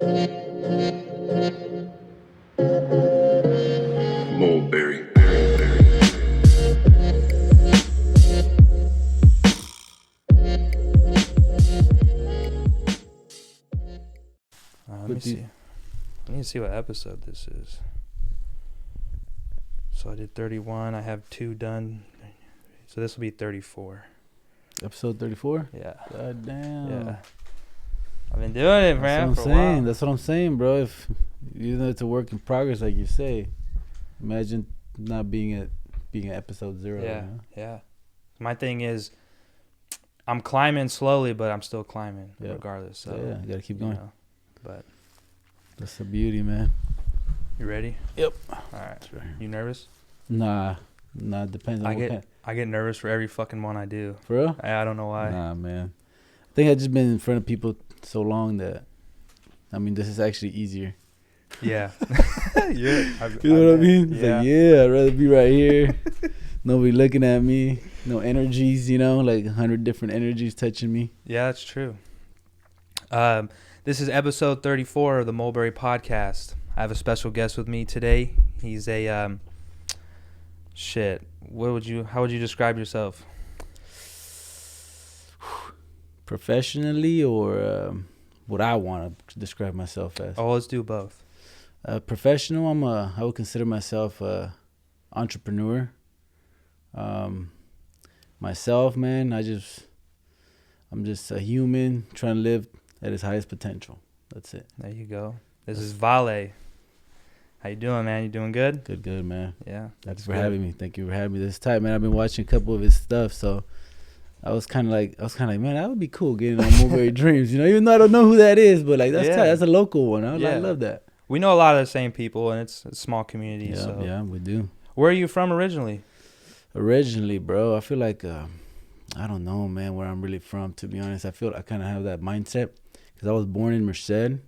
Mulberry. Let me see. I need to see what episode this is. So I did 31. I have 2 done. So this will be 34. Episode 34? Yeah. God damn. Yeah. I've been doing it, man. That's what I'm saying. That's what I'm saying, bro. If you know it's a work in progress, like you say, imagine not being at episode 0. Yeah. You know? Yeah. My thing is, I'm climbing slowly, but I'm still climbing regardless. So yeah, you gotta keep going. But that's the beauty, man. You ready? Yep. All right. Sure. You nervous? Nah. Depends on I get nervous for every fucking one I do. For real? I don't know why. Nah, man. I think I've just been in front of people so long that, I mean, this is actually easier. Yeah. You know what I mean? It's like, I'd rather be right here. Nobody looking at me. No energies, like 100 different energies touching me. Yeah, that's true. This is episode 34 of the Mulberry Podcast. I have a special guest with me today. He's a how would you describe yourself? Professionally, or what I want to describe myself as? Oh, let's do both. Professional, I would consider myself a entrepreneur. Myself, man, I'm just a human trying to live at his highest potential. That's it. There you go. This is Vale. How you doing, man? You doing good? Good, man. Yeah. Thanks for having me. Thank you for having me. This time, man, I've been watching a couple of his stuff, so I was kind of like, man, that would be cool getting on Mulberry Dreams, even though I don't know who that is, but like that's tight. That's a local one. I love that. We know a lot of the same people, and it's a small community. Yeah, so. Yeah, we do. Where are you from originally? Originally, bro, I feel like I don't know, man, where I'm really from. To be honest, I feel I kind of have that mindset because I was born in Merced,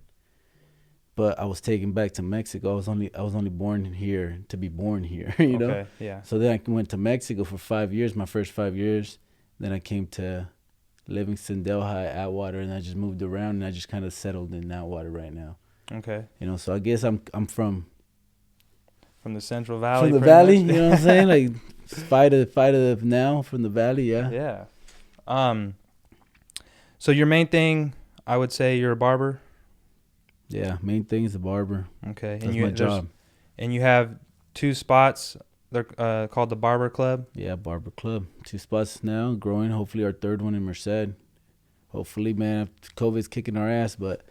but I was taken back to Mexico. I was only born here to be born here, you know. Okay, yeah. So then I went to Mexico for 5 years, my first 5 years. Then I came to Livingston, Delhi, Atwater, and I just moved around, and I just kind of settled in Atwater right now. Okay. So I guess I'm from the Central Valley. From the Valley, you know what I'm saying? Like fight of now from the Valley, yeah. Yeah. So your main thing, I would say you're a barber. Yeah, main thing is a barber. Okay. That's my job. And you have 2 spots. They're called the Barber Club. Yeah, Barber Club. 2 spots now, growing. Hopefully our 3rd one in Merced. Hopefully, man, COVID's kicking our ass, but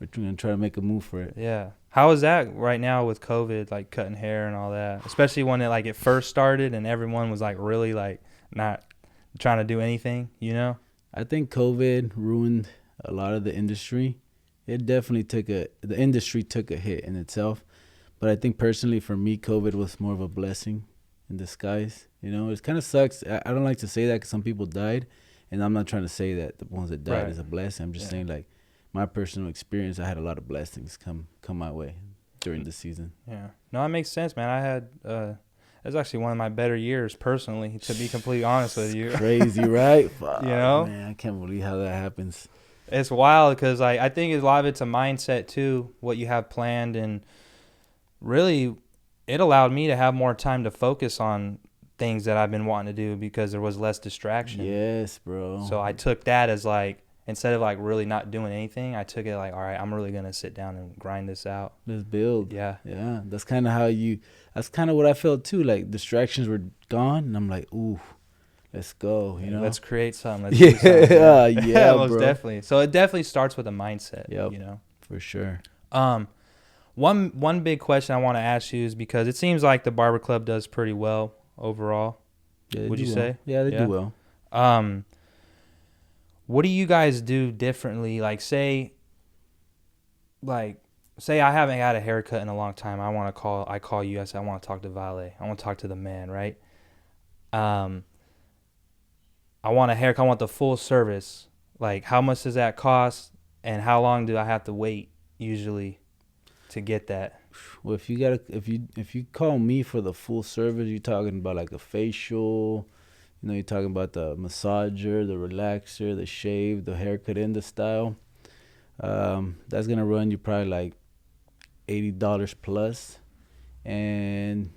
we're going to try to make a move for it. Yeah. How is that right now with COVID, like cutting hair and all that? Especially when it first started and everyone was like really like not trying to do anything, I think COVID ruined a lot of the industry. It definitely the industry took a hit in itself. But I think personally for me, COVID was more of a blessing in disguise. It kind of sucks. I don't like to say that because some people died. And I'm not trying to say that the ones that died is a blessing. I'm just saying like my personal experience, I had a lot of blessings come my way during the season. Yeah. No, that makes sense, man. I had it was actually one of my better years personally, to be completely honest with you. Crazy, right? Fuck, man, I can't believe how that happens. It's wild because I think a lot of it's a mindset too, what you have planned, and really it allowed me to have more time to focus on things that I've been wanting to do because there was less distraction. Yes, bro. So I took that as like, instead of like really not doing anything, I took it like, all right, I'm really going to sit down and grind this out. Let's build. Yeah. Yeah. That's kind of what I felt too. Like distractions were gone and I'm like, ooh, let's go. Let's create something. Let's do something. Yeah, most bro. Definitely. So it definitely starts with a mindset, Yep, for sure. One big question I want to ask you is because it seems like the Barber Club does pretty well overall. Yeah, would you say? Yeah, they do well. What do you guys do differently? Like say I haven't had a haircut in a long time. I call you. I say I want to talk to Vale. I want to talk to the man, right? I want a haircut. I want the full service. Like how much does that cost, and how long do I have to wait usually to get that? Well, if you call me for the full service, you're talking about like a facial. You're talking about the massager, the relaxer, the shave, the haircut, and the style. That's gonna run you probably like $80 plus, and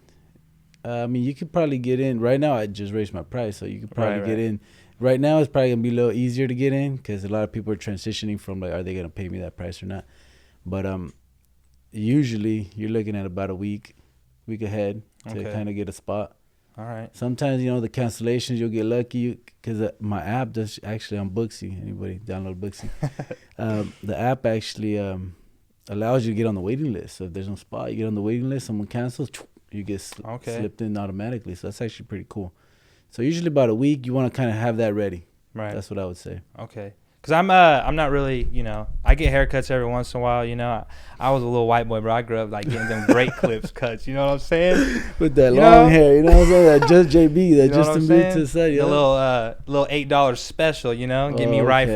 I mean, you could probably get in right now. I just raised my price, so you could probably get in. Right now, it's probably gonna be a little easier to get in because a lot of people are transitioning from like, are they gonna pay me that price or not? But usually you're looking at about a week ahead to kind of get a spot. All right. Sometimes the cancellations you'll get lucky because my app does actually on Booksy. Anybody download Booksy? The app actually allows you to get on the waiting list. So if there's no spot, you get on the waiting list. Someone cancels, you get slipped in automatically. So that's actually pretty cool. So usually about a week, you want to kind of have that ready. Right. That's what I would say. Okay. Because I'm not really, I get haircuts every once in a while, I was a little white boy, bro. I grew up like getting them great clips cuts, you know what I'm saying? With that long hair, you know what I'm saying? That just JB, that just to move to the side. The little $8 special, get me right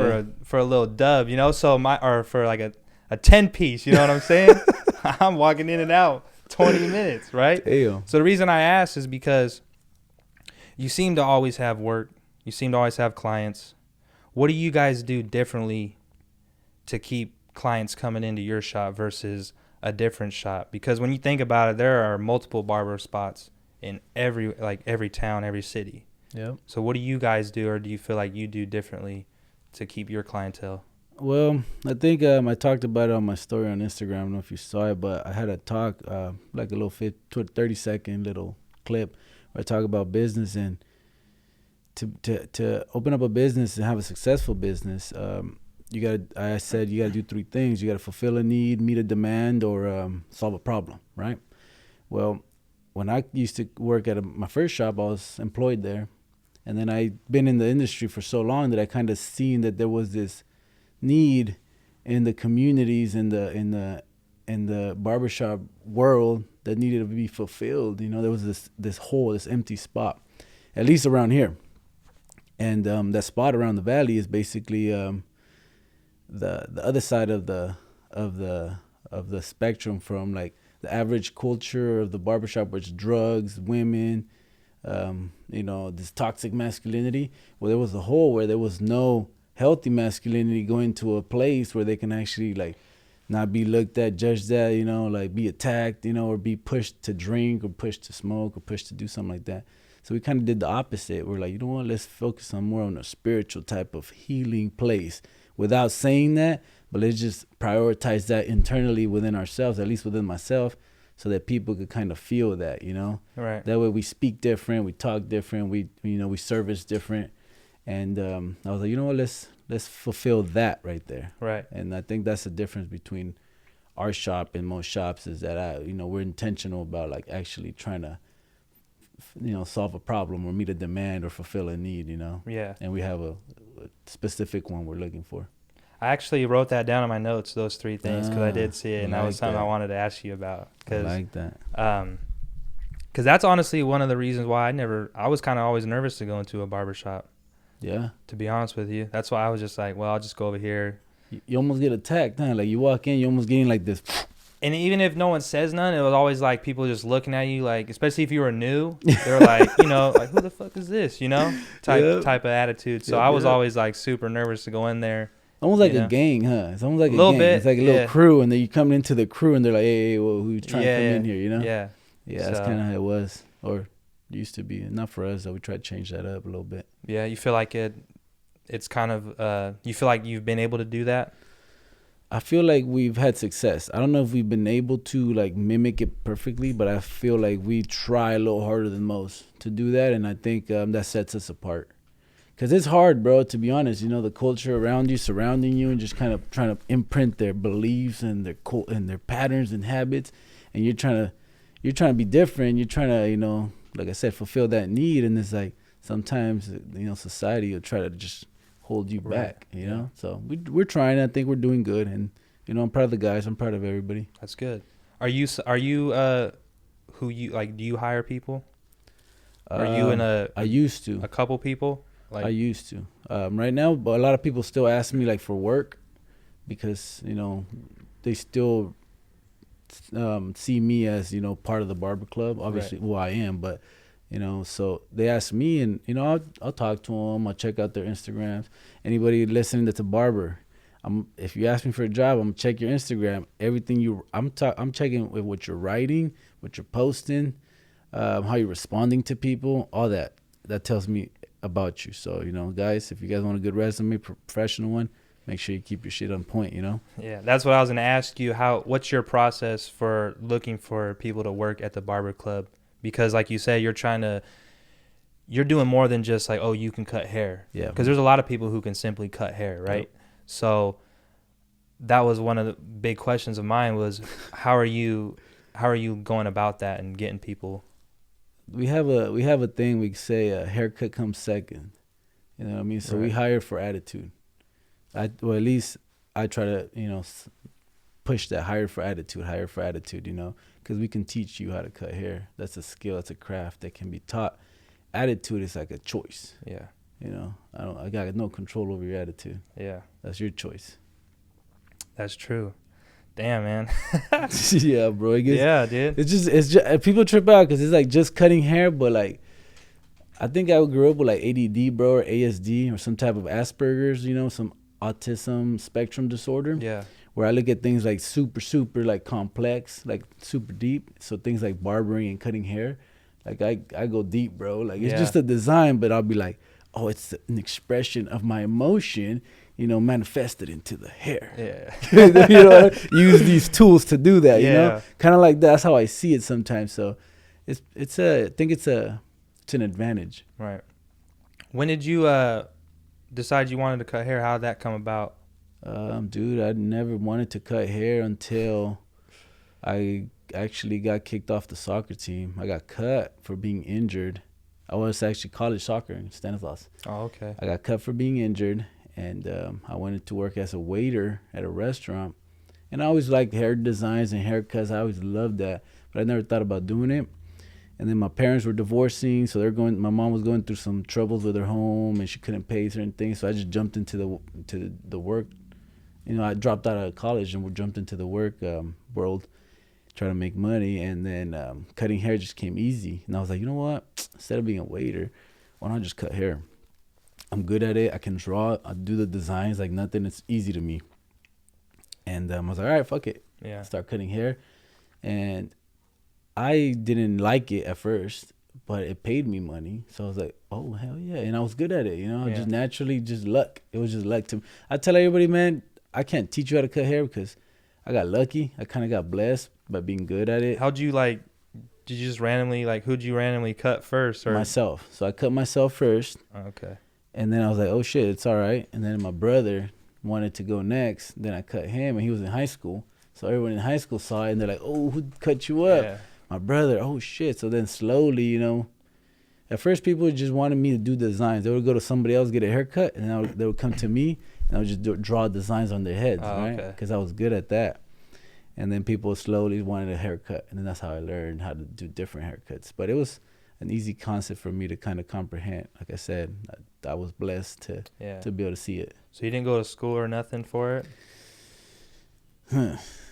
for a little dub, so for like a 10 piece, you know what I'm saying? I'm walking in and out 20 minutes, right? Damn. So the reason I asked is because you seem to always have work. You seem to always have clients. What do you guys do differently to keep clients coming into your shop versus a different shop? Because when you think about it, there are multiple barber spots in every town, every city. Yep. So what do you guys do, or do you feel like you do differently to keep your clientele? Well, I think I talked about it on my story on Instagram. I don't know if you saw it, but I had a talk, like a little 30-second little clip where I talk about business, and to open up a business and have a successful business, I said you gotta do three things. You gotta fulfill a need, meet a demand, or solve a problem, right? Well, when I used to work at my first shop, I was employed there, and then I'd been in the industry for so long that I kind of seen that there was this need in the communities in the barbershop world that needed to be fulfilled. There was this hole, this empty spot, at least around here. And that spot around the valley is basically the other side of the spectrum from like the average culture of the barbershop, which is drugs, women, this toxic masculinity. Well, there was a hole where there was no healthy masculinity going to a place where they can actually like not be looked at, judged at, like be attacked, or be pushed to drink or pushed to smoke or pushed to do something like that. So we kind of did the opposite. We're like, you know what, let's focus on more on a spiritual type of healing place without saying that, but let's just prioritize that internally within ourselves, at least within myself, so that people could kind of feel that, Right. That way we speak different, we talk different, we service different. And I was like, you know what, let's fulfill that right there. Right. And I think that's the difference between our shop and most shops is that we're intentional about like actually trying to solve a problem or meet a demand or fulfill a need, Yeah. And we have a specific one we're looking for. I actually wrote that down in my notes, those three things, because I did see it, and that was something I wanted to ask you about. I like that. Because that's honestly one of the reasons why I was kind of always nervous to go into a barbershop. Yeah. To be honest with you. That's why I was just like, well, I'll just go over here. You almost get attacked, huh? Like you walk in, you almost getting like this. And even if no one says none, it was always like people just looking at you, like, especially if you were new, they were like, like, who the fuck is this, type of attitude. So I was always like super nervous to go in there. Almost like a gang, huh? It's almost like a gang. Bit, it's like a little crew, and then you come into the crew, and they're like, hey, well, who's trying to come in here, Yeah. Yeah, that's kind of how it was, or used to be. Not for us, though. We tried to change that up a little bit. Yeah, you feel like it's kind of, you feel like you've been able to do that? I feel like we've had success. I don't know if we've been able to like mimic it perfectly, but I feel like we try a little harder than most to do that, and I think that sets us apart. Because it's hard, bro, to be honest. The culture around you, surrounding you, and just kind of trying to imprint their beliefs and their patterns and habits, and you're trying to be different. You're trying to, like I said, fulfill that need, and it's like sometimes society will try to just hold you back, you know. So we're trying. I think we're doing good, and I'm proud of the guys. I'm proud of everybody. That's good. Are you who you like? Do you hire people? Are you in I used to a couple people? I used to. Right now, but a lot of people still ask me like for work because they still see me as part of the Barber Club. Obviously, well, I am, but. So they ask me, and I'll talk to them. I'll check out their Instagrams. Anybody listening that's a barber, If you ask me for a job, I'm gonna check your Instagram. Everything I'm checking with what you're writing, what you're posting, how you're responding to people, all that. That tells me about you. So, guys, if you guys want a good resume, professional one, make sure you keep your shit on point, Yeah, that's what I was gonna ask you. What's your process for looking for people to work at the Barber Club? Because like you said, you're doing more than just like, oh, you can cut hair. Yeah. Because there's a lot of people who can simply cut hair, right? Yep. So that was one of the big questions of mine was how are you going about that and getting people? We have a thing we say haircut comes second. You know what I mean? So we hire for attitude. At least I try to, push that hire for attitude, because we can teach you how to cut hair. That's a skill, that's a craft that can be taught. Attitude is like a choice. Yeah. I got no control over your attitude. Yeah. That's your choice. That's true. Damn, man. Yeah, bro. Yeah, dude. It's just people trip out because it's like just cutting hair, but like I think I grew up with like ADD, bro, or ASD, or some type of Asperger's, some autism spectrum disorder. Yeah. Where I look at things like super, super like complex, like super deep. So things like barbering and cutting hair, like I go deep, bro. Like it's just a design, but I'll be like, oh, it's an expression of my emotion, manifested into the hair. Yeah. Use these tools to do that, Yeah. Kind of like that's how I see it sometimes. So I think it's an advantage. Right. When did you decide you wanted to cut hair? How did that come about? Dude, I never wanted to cut hair until I actually got kicked off the soccer team. I got cut for being injured. I was actually college soccer in Stanislaus. Oh, okay. I got cut for being injured, and I went to work as a waiter at a restaurant. And I always liked hair designs and haircuts. I always loved that, but I never thought about doing it. And then my parents were divorcing, so my mom was going through some troubles with her home, and she couldn't pay certain things. So I just jumped into the work. I dropped out of college and we jumped into the work world, trying to make money. And then cutting hair just came easy. And I was like, you know what? Instead of being a waiter, why not just cut hair? I'm good at it. I can draw. I do the designs like nothing. It's easy to me. And I was like, all right, fuck it. Yeah. Start cutting hair. And I didn't like it at first, but it paid me money. So I was like, oh, hell yeah. And I was good at it, just naturally, just luck. It was just luck to me. I tell everybody, man, I can't teach you how to cut hair because I got lucky. I kind of got blessed by being good at it. How'd you did you just randomly, who'd you randomly cut first? Or? Myself. So I cut myself first. Okay. And then I was like, oh, shit, it's all right. And then my brother wanted to go next. Then I cut him, and he was in high school. So everyone in high school saw it, and they're like, oh, who cut you up? Yeah. My brother. Oh, shit. So then slowly, at first people just wanted me to do designs. They would go to somebody else, get a haircut, and they would come to me, and I would just draw designs on their heads, right? Because I was good at that. And then people slowly wanted a haircut, and then that's how I learned how to do different haircuts. But it was an easy concept for me to kind of comprehend. Like I said, I was blessed to be able to see it. So you didn't go to school or nothing for it?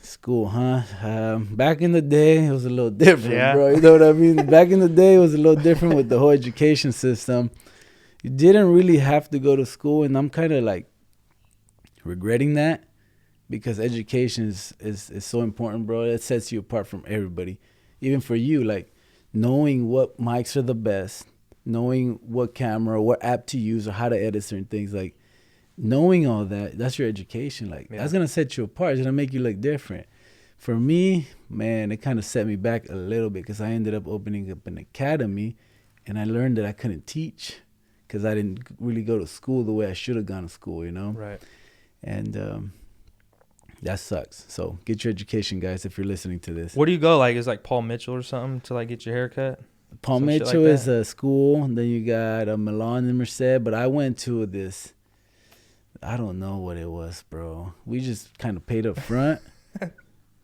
School, huh? Back in the day, it was a little different, bro. You know what I mean? Back in the day, it was a little different with the whole education system. You didn't really have to go to school, and I'm kind of like regretting that because education is so important, bro. It sets you apart from everybody. Even for you, like knowing what mics are the best, knowing what camera, what app to use, or how to edit certain things, like knowing all that, that's your education. Like that's gonna set you apart. It's gonna make you look different. For me, man, it kind of set me back a little bit because I ended up opening up an academy, and I learned that I couldn't teach because I didn't really go to school the way I should have gone to school, Right. And that sucks. So get your education, guys, if you're listening to this. Where do you go? Is Paul Mitchell or something to get your hair cut? Paul Mitchell is a school. Then you got Milan and Merced. But I went to this. I don't know what it was, bro. We just kind of paid up front.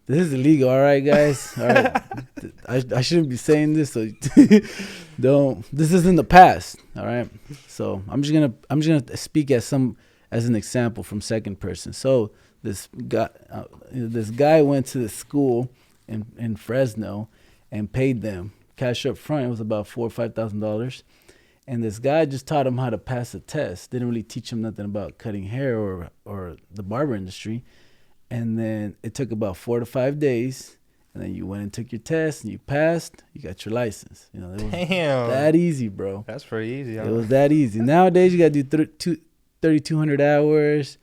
This is illegal, all right, guys. All right, I shouldn't be saying this, so don't. This is in the past, all right. So I'm just gonna speak as an example from second person. So this guy went to the school in Fresno and paid them cash up front. It was about $4,000 or $5,000, And this guy just taught him how to pass a test. Didn't really teach him nothing about cutting hair or the barber industry. And then it took about 4 to 5 days. And then you went and took your test and you passed. You got your license. You know, it was Damn. that easy, bro. That's pretty easy. Huh? It was that easy. Nowadays, you got to do 3,200 hours,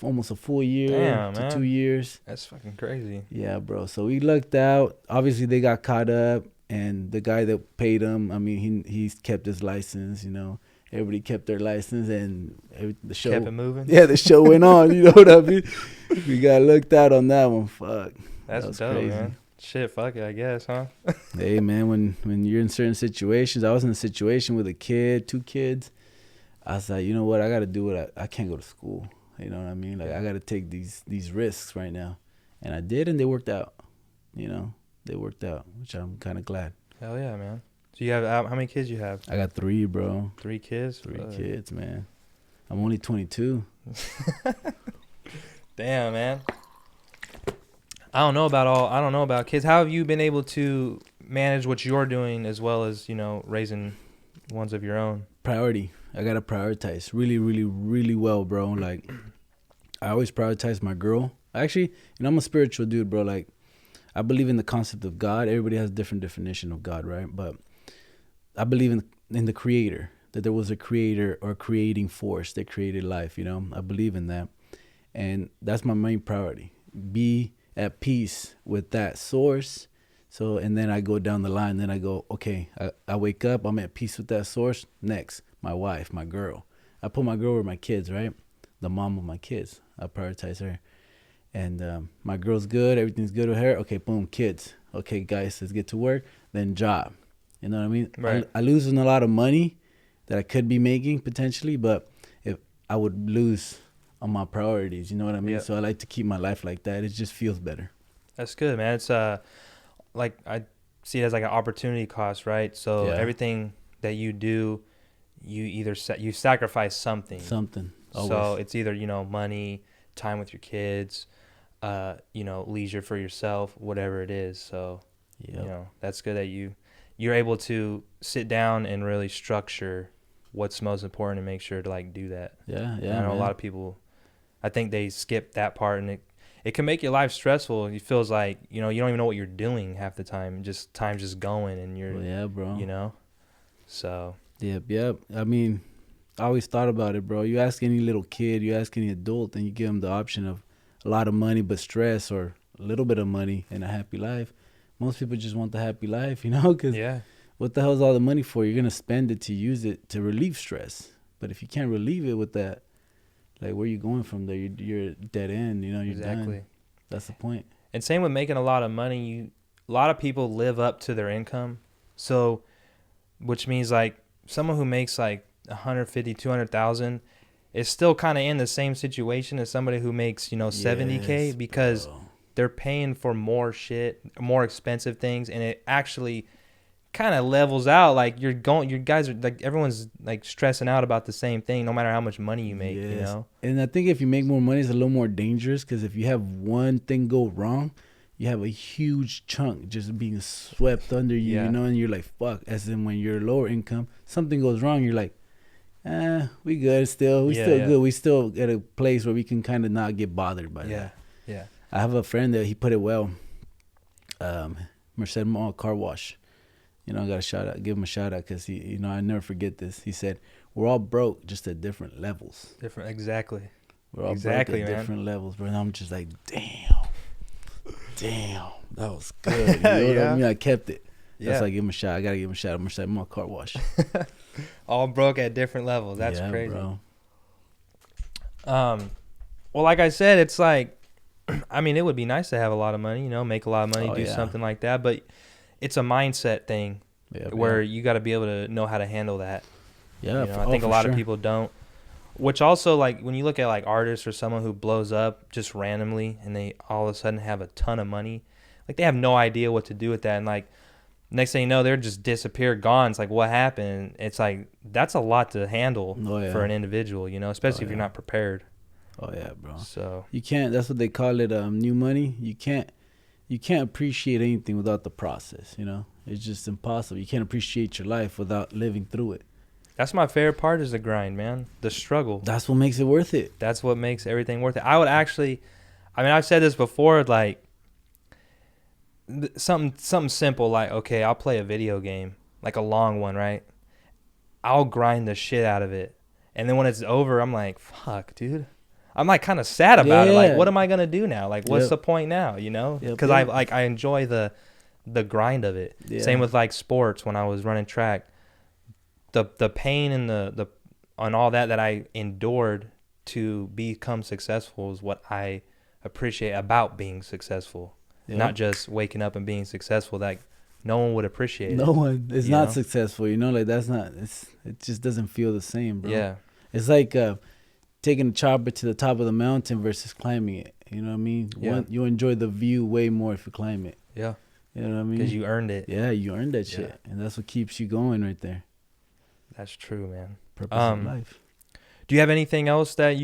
almost a full year Damn, to man. 2 years. That's fucking crazy. Yeah, bro. So we lucked out. Obviously, they got caught up. And the guy that paid him, I mean, he's kept his license, you know. Everybody kept their license, and the show Kept it moving. Yeah, the show went on. You know what I mean? We got looked out on that one. Fuck. That's that was dope, crazy. man. Shit, fuck it, I guess, huh? Hey, man, when you're in certain situations, I was in a situation with a kid, 2 kids. I was like, you know what? I got to do what I can't go to school. You know what I mean? Like, I got to take these risks right now. And I did, and they worked out. You know, they worked out, which I'm kind of glad. Hell yeah, man. So you have how many kids you have? I got 3, bro. 3 kids. 3 kids, man. I'm only 22. Damn, man. I don't know about kids. How have you been able to manage what you're doing as well as, you know, raising ones of your own? Priority. I gotta prioritize really, really, really well, bro. Like, I always prioritize my girl. Actually, you know, I'm a spiritual dude, bro. Like, I believe in the concept of God. Everybody has a different definition of God, right? But I believe in the creator, that there was a creator or creating force that created life, you know? I believe in that. And that's my main priority. Be at peace with that source. So, and then I go down the line, then I go, okay, I wake up, I'm at peace with that source. Next, my wife, my girl. I put my girl with my kids, right? The mom of my kids. I prioritize her. And my girl's good, everything's good with her. Okay, boom, kids. Okay, guys, let's get to work. Then job. You know what I mean? Right. I losing a lot of money that I could be making potentially, but if I would lose on my priorities, you know what I mean? Yep. So I like to keep my life like that. It just feels better. That's good, man. It's like I see it as like an opportunity cost, right? So Yeah. everything that you do, you either you sacrifice something. Something. Always. So it's either, you know, money, time with your kids, you know, leisure for yourself, whatever it is. So, Yep. you know, that's good that you're able to sit down and really structure what's most important and make sure to like do that. Yeah, And yeah. I know a lot of people, I think they skip that part, and it can make your life stressful. It feels like, you know, you don't even know what you're doing half the time. Just time's just going, and you're, Well, yeah, bro. you know, so. Yep. I mean, I always thought about it, bro. You ask any little kid, you ask any adult, and you give them the option of a lot of money but stress, or a little bit of money and a happy life. Most people just want the happy life, you know, because Yeah. what the hell's all the money for? You're going to spend it to use it to relieve stress. But if you can't relieve it with that, like, where you going from there? You're dead end, you know, you're Exactly. done. That's the point. And same with making a lot of money. A lot of people live up to their income. So, which means like someone who makes like 150, 200,000 is still kind of in the same situation as somebody who makes, you know, 70K, Yes, because bro. they're paying for more shit, more expensive things, and it actually kind of levels out. Like you guys are like, everyone's like stressing out about the same thing, no matter how much money you make, you Yes. know? And I think if you make more money, it's a little more dangerous, because if you have one thing go wrong, you have a huge chunk just being swept under you, Yeah. you know, and you're like, fuck. As in when you're lower income, something goes wrong, you're like, we good still. We Yeah, still yeah. good. We still at a place where we can kind of not get bothered by that. Yeah. I have a friend that he put it well. Merced Mall Car Wash. You know, I got to give him a shout out, because he, you know, I never forget this. He said, we're all broke, just at different levels. Different. Exactly. We're all Exactly, broke at man. different levels, bro. And I'm just like, damn, that was good. You know what Yeah. I mean? I kept it. That's Yeah. why I give him a shout. I got to give him a shout out. Merced Mall Car Wash. All broke at different levels. That's Yeah, crazy. bro. Well, like I said, it's like, I mean, it would be nice to have a lot of money, you know, make a lot of money, Oh, do yeah. something like that. But it's a mindset thing Yeah, where you got to be able to know how to handle that. yeah, You know, I think a lot of people don't. Which also, like, when you look at like artists or someone who blows up just randomly and they all of a sudden have a ton of money, like they have no idea what to do with that. And like, next thing you know, they're just disappear, gone. It's like, what happened? It's like, that's a lot to handle for an individual, you know, especially if you're not prepared. Oh yeah, bro. So You can't. That's what they call it. New money. You can't appreciate anything without the process. You know, it's just impossible. You can't appreciate your life without living through it. That's my favorite part is the grind, man. The struggle. That's what makes it worth it. That's what makes everything worth it. I would actually, I mean, I've said this before, like something simple, like, okay, I'll play a video game, like a long one, right? I'll grind the shit out of it. And then when it's over, I'm like, fuck, dude. I'm like kind of sad about it. Like, what am I going to do now? Like, what's the point now, you know? Because I enjoy the grind of it. Yeah. Same with like sports when I was running track. The pain and the on all that I endured to become successful is what I appreciate about being successful. Yep. Not just waking up and being successful. Like no one would appreciate it. No one is not successful. You know, like that's not. It just doesn't feel the same, bro. Yeah. It's like taking a chopper to the top of the mountain versus climbing it. You know what I mean? Yeah. You enjoy the view way more if you climb it. Yeah. You know what I mean? Because you earned it. Yeah, you earned that shit, and that's what keeps you going right there. That's true, man. Purpose of life. Do you have anything else that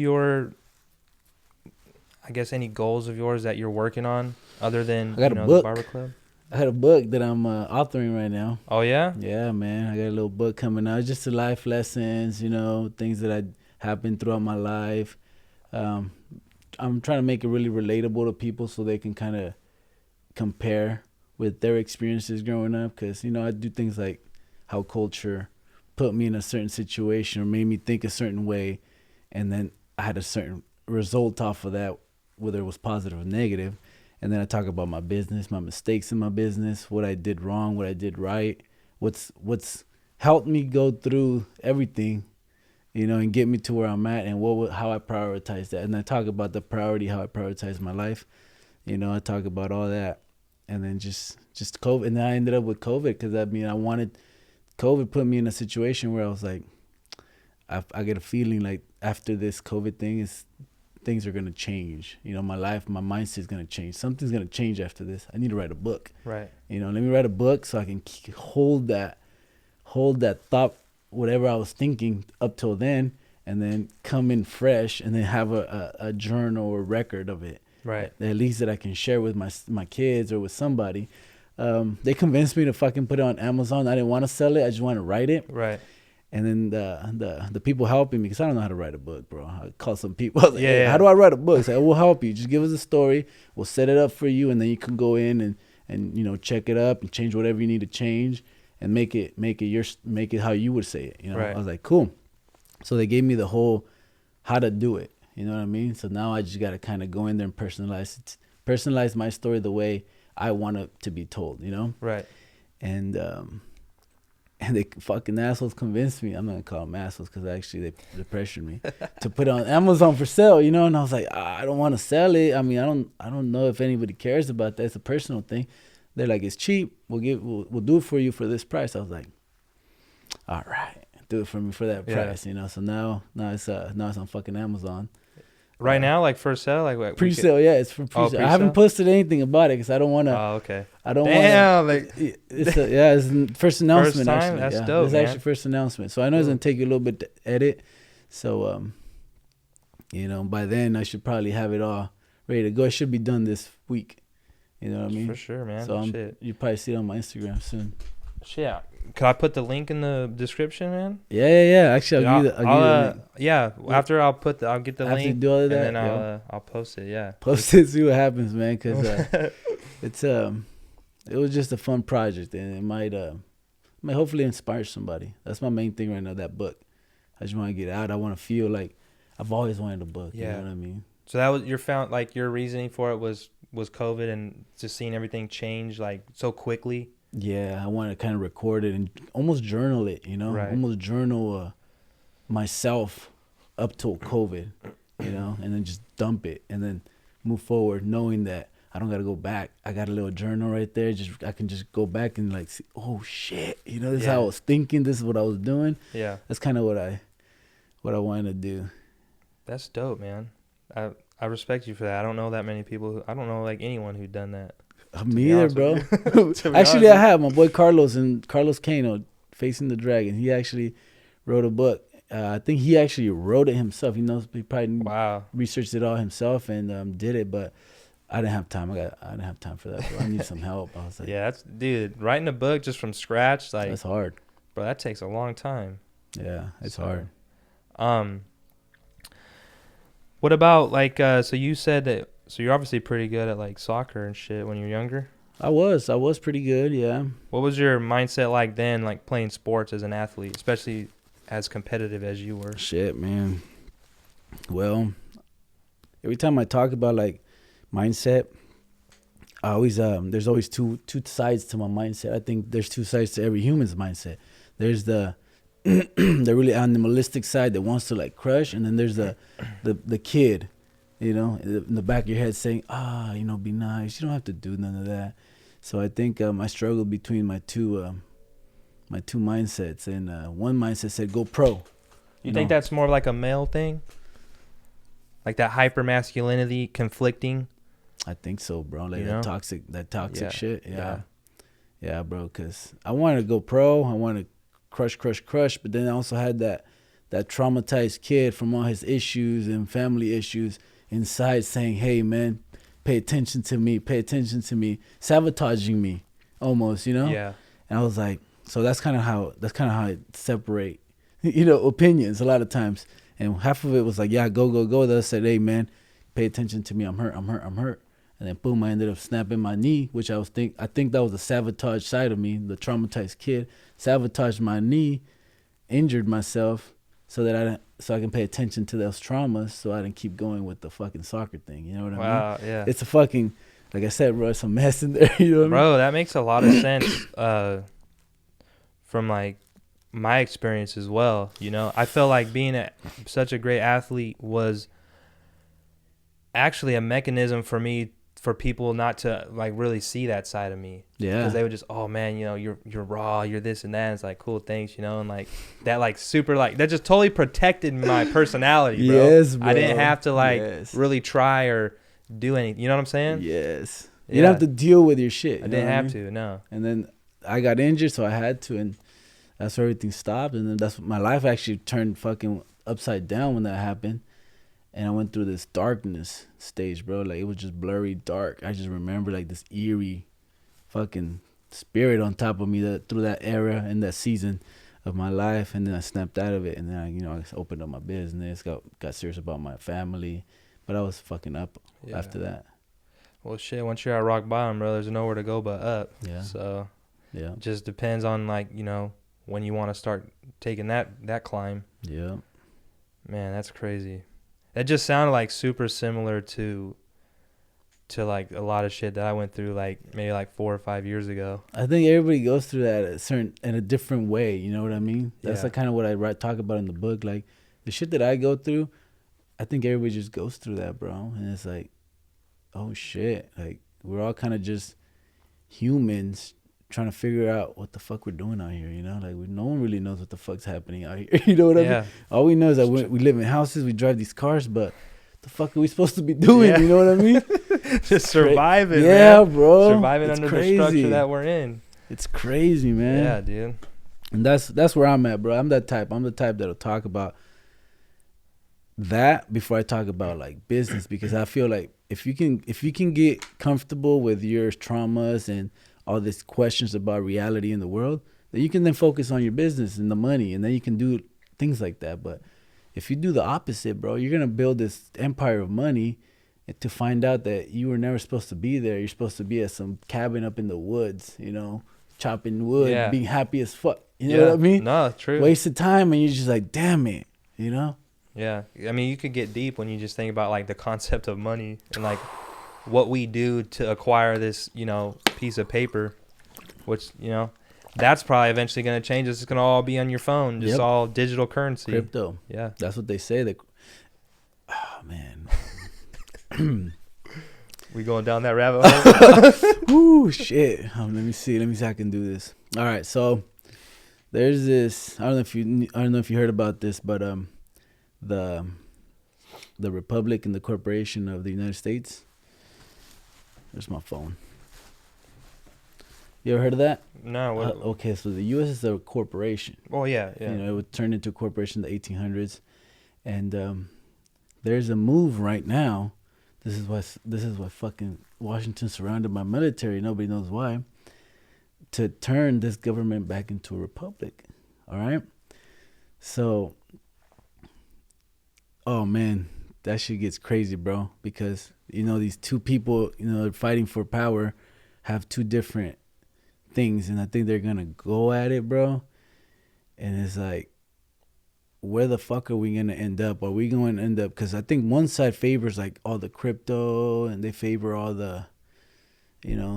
I guess any goals of yours that you're working on other than I got a book. The Barber Club? I had a book that I'm authoring right now. Oh, yeah? Yeah, man. I got a little book coming out. It's just the life lessons, you know, things that happened throughout my life. I'm trying to make it really relatable to people so they can kind of compare with their experiences growing up. Because, you know, I do things like how culture put me in a certain situation or made me think a certain way. And then I had a certain result off of that, whether it was positive or negative. And then I talk about my business, my mistakes in my business, what I did wrong, what I did right, what's helped me go through everything, you know, and get me to where I'm at, and how I prioritize that. And I talk about the priority, how I prioritize my life. You know, I talk about all that. And then just COVID. And then I ended up with COVID because, I mean, COVID put me in a situation where I was like, I get a feeling like after this COVID thing things are going to change. You know, my life, my mindset is going to change. Something's going to change after this. I need to write a book. Right. You know, let me write a book so I can hold that thought, whatever I was thinking up till then, and then come in fresh and then have a journal or record of it. Right. At least that I can share with my kids or with somebody. They convinced me to fucking put it on Amazon. I didn't want to sell it. I just want to write it. Right. And then the people helping me, because I don't know how to write a book, bro. I call some people. I was like, yeah, hey, yeah. How do I write a book? I said, we'll help you. Just give us a story. We'll set it up for you, and then you can go in and you know, check it up and change whatever you need to change and make it how you would say it. You know, right. I was like, cool. So they gave me the whole how to do it. You know what I mean? So now I just got to kind of go in there and personalize my story the way I want it to be told, you know? Right. And they fucking assholes convinced me. I'm not going to call them assholes because actually they pressured me to put it on Amazon for sale, you know? And I was like, I don't want to sell it. I mean, I don't know if anybody cares about that. It's a personal thing. They're like, it's cheap. We'll do it for you for this price. I was like, all right, do it for me for that price, you know? So now it's on fucking Amazon. Right now, like for sale, like pre-sale, yeah, it's for pre-sale. I haven't posted anything about it because I don't want to. Oh, okay. I don't want. Like it's the first announcement. First time? Actually, That's dope. It's actually first announcement, so I know it's gonna take you a little bit to edit. So, you know, by then I should probably have it all ready to go. It should be done this week. You know what I mean? For sure, man. So you probably see it on my Instagram soon. Yeah. Could I put the link in the description, man? Yeah. Actually, I'll give you the link. Yeah. After I'll get the link. Do all of that, and then I'll post it. Yeah. Post it, see what happens, man. Because it was just a fun project, and it might hopefully inspire somebody. That's my main thing right now. That book. I just want to get out. I want to feel like I've always wanted a book. Yeah. You know what I mean? So that was your reasoning for it was COVID and just seeing everything change like so quickly. Yeah, I want to kind of record it and almost journal it, you know, right. Almost journal myself up till COVID, you know, and then just dump it and then move forward knowing that I don't got to go back. I got a little journal right there. I can just go back and like, see, oh shit, you know, this is how I was thinking. This is what I was doing. Yeah. That's kind of what I wanted to do. That's dope, man. I respect you for that. I don't know that many people. I don't know like anyone who'd done that. Me either, bro. Actually, I have my boy Carlos Cano, Facing the Dragon. He actually wrote a book. I think he actually wrote it himself. He probably researched it all himself and did it. But I didn't have time. I didn't have time for that, bro. I need some help. I was like, yeah, dude, writing a book just from scratch, like that's hard, bro. That takes a long time. Yeah, it's So, hard. What about like so you said that so you're obviously pretty good at like soccer and shit when you're younger. I was pretty good. Yeah. What was your mindset like then, like playing sports as an athlete, especially as competitive as you were? Shit, man. Well, every time I talk about like mindset, I always there's always two sides to my mindset. I think there's two sides to every human's mindset. There's the the really animalistic side that wants to like crush, and then there's the kid, you know, in the back of your head saying, be nice. You don't have to do none of that. So I think I struggled between my two mindsets, and one mindset said go pro. You think that's more like a male thing? Like that hyper masculinity conflicting? I think so, bro. Like You know? that toxic shit. Yeah. Yeah, bro. Cause I wanted to go pro. I wanted to crush. But then I also had that traumatized kid from all his issues and family issues inside saying, "Hey, man, pay attention to me. Sabotaging me, almost. You know." Yeah. And I was like, so that's kind of how I separate, opinions a lot of times. And half of it was like, yeah, go. The other said, hey, man, pay attention to me. I'm hurt. And then boom, I ended up snapping my knee, which I think that was the sabotage side of me, the traumatized kid. Sabotaged my knee, injured myself, so I can pay attention to those traumas, so I didn't keep going with the fucking soccer thing. You know what I mean? Wow, yeah. It's a fucking, like I said, bro, it's a mess in there. You know what I mean? Bro, that makes a lot of sense from like my experience as well. You know, I feel like being such a great athlete was actually a mechanism for me, for people not to like really see that side of me. Yeah. Because they would just, oh man, you're raw, you're this and that. And it's like, cool, thanks, and like that, like super, like that just totally protected my personality, bro. Yes, bro. I didn't have to like really try or do anything. You know what I'm saying? Yes. Yeah. You don't have to deal with your shit. I didn't have to, no. And then I got injured, so I had to, and that's where everything stopped. And then that's my life actually turned fucking upside down when that happened. And I went through this darkness stage, bro. Like, it was just blurry dark. I just remember, like, this eerie fucking spirit on top of me through that era and that season of my life. And then I snapped out of it. And then, I opened up my business, got serious about my family. But I was fucking up after that. Well, shit, once you're at rock bottom, bro, there's nowhere to go but up. Yeah. So, yeah, it just depends on, like, when you want to start taking that climb. Yeah. Man, that's crazy. That just sounded like super similar to like a lot of shit that I went through like maybe like 4 or 5 years ago. I think everybody goes through that in a different way. You know what I mean? That's like kind of what I talk about in the book. Like the shit that I go through, I think everybody just goes through that, bro. And it's like, oh shit, like we're all kind of just humans trying to figure out what the fuck we're doing out here, like no one really knows what the fuck's happening out here. You know what I mean? All we know is that we live in houses, we drive these cars, but the fuck are we supposed to be doing? You know what I mean? Just surviving, man. Bro, surviving under the structure that we're in. It's crazy, man. Yeah, dude. And that's where I'm at, bro. I'm the type that'll talk about that before I talk about like business, because I feel like if you can get comfortable with your traumas and all these questions about reality in the world, then you can then focus on your business and the money, and then you can do things like that. But if you do the opposite, bro, you're gonna build this empire of money to find out that you were never supposed to be there. You're supposed to be at some cabin up in the woods, chopping wood, being happy as fuck. You know what I mean? No, true. Wasted time, and you're just like, damn it, Yeah, I mean, you could get deep when you just think about like the concept of money and like what we do to acquire this, piece of paper, which, that's probably eventually going to change. It's going to all be on your phone, just all digital currency. Crypto. Yeah. That's what they say. Oh, man. We going down that rabbit hole? Ooh, shit. Let me see if I can do this. All right, so there's this. I don't know if you heard about this, but the Republic and the Corporation of the United States. There's my phone. You ever heard of that? No. Okay, so the U.S. is a corporation. Oh, yeah. It would turn into a corporation in the 1800s. And there's a move right now. This is why fucking Washington's surrounded by military. Nobody knows why. To turn this government back into a republic. All right? So, oh man, that shit gets crazy, bro. Because these two people, they're fighting for power, have two different things, and I think they're gonna go at it, bro. And it's like, where the fuck are we gonna end up? Are we going to end up? Because I think one side favors like all the crypto, and they favor all the,